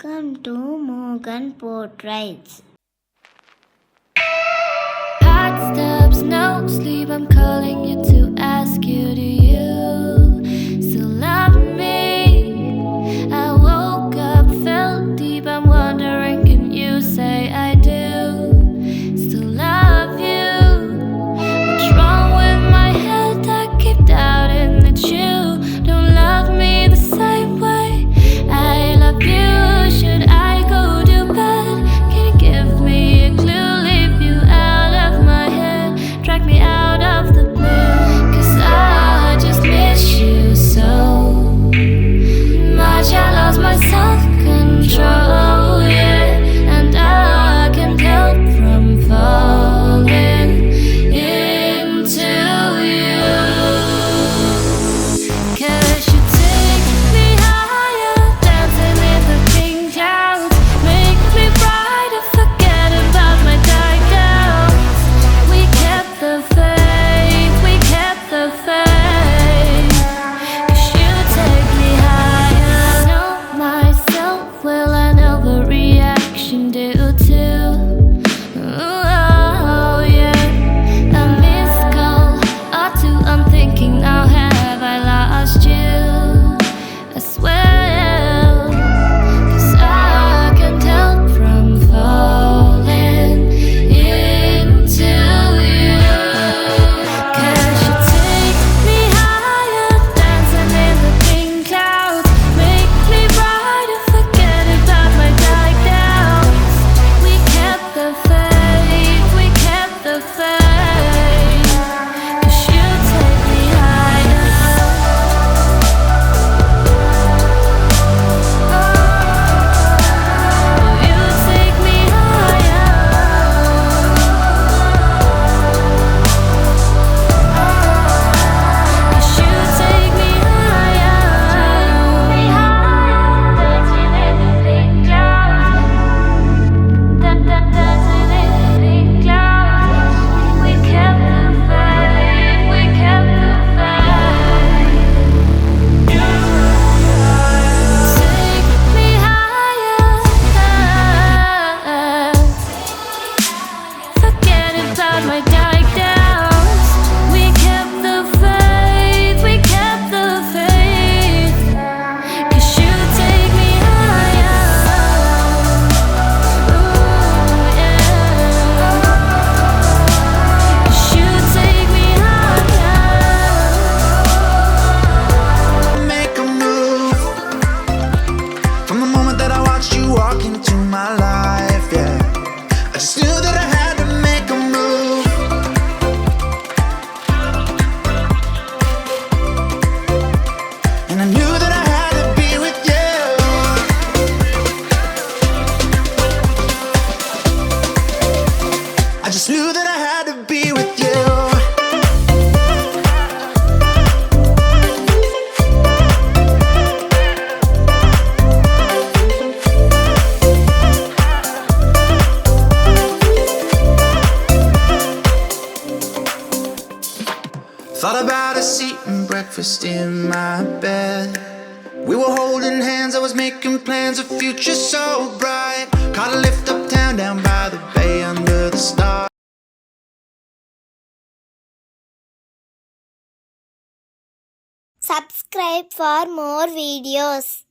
Welcome to MohanPortraits. Hot steps, no sleep. I'm calling you to ask you, do you still love me? I woke up, felt deep. I'm wondering, can you say I do still love you? What's wrong with my head? I keep doubting that you don't love me the same way I love you. Should I go to bed? Can you give me a clue? Leave you out of my head, drag me out of the blue. 'Cause I just miss you so much. I lost my self-control, yeah, and I can't help from falling into you. 'Cause you take me higher, dancing in the pink clouds, make me brighter, forget about my dark doubts. We kept the faith, we kept the faith. 'Cause you take me higher. I know myself well, I know the reaction due to. Oh yeah, a missed call or two. I'm thinking now, have I lost you as well? 'Cause I can't help from falling into you. 'Cause you take me higher, dancing in the pink clouds, make me brighter, forget about my dark doubts. We kept the faith, we kept the faith. 'Cause you take me higher. You take me higher. 'Cause you take me higher. Dancing in the pink clouds, dancing in the pink clouds. We kept the faith, we kept the faith. Take me higher. Forget about my dark doubts. We kept the faith, we kept the faith. 'Cause you take me higher. Ooh, yeah. 'Cause you take me higher. Make a move from the moment that I watched you walk into my life, yeah. I just knew that I had to make a move. And I knew that I had to be with you. I just knew that I had to be with you. Thought about us eating breakfast in my bed. We were holding hands, I was making plans, a future so bright. Caught a lift uptown, down by the bay, under the stars. Subscribe for more videos.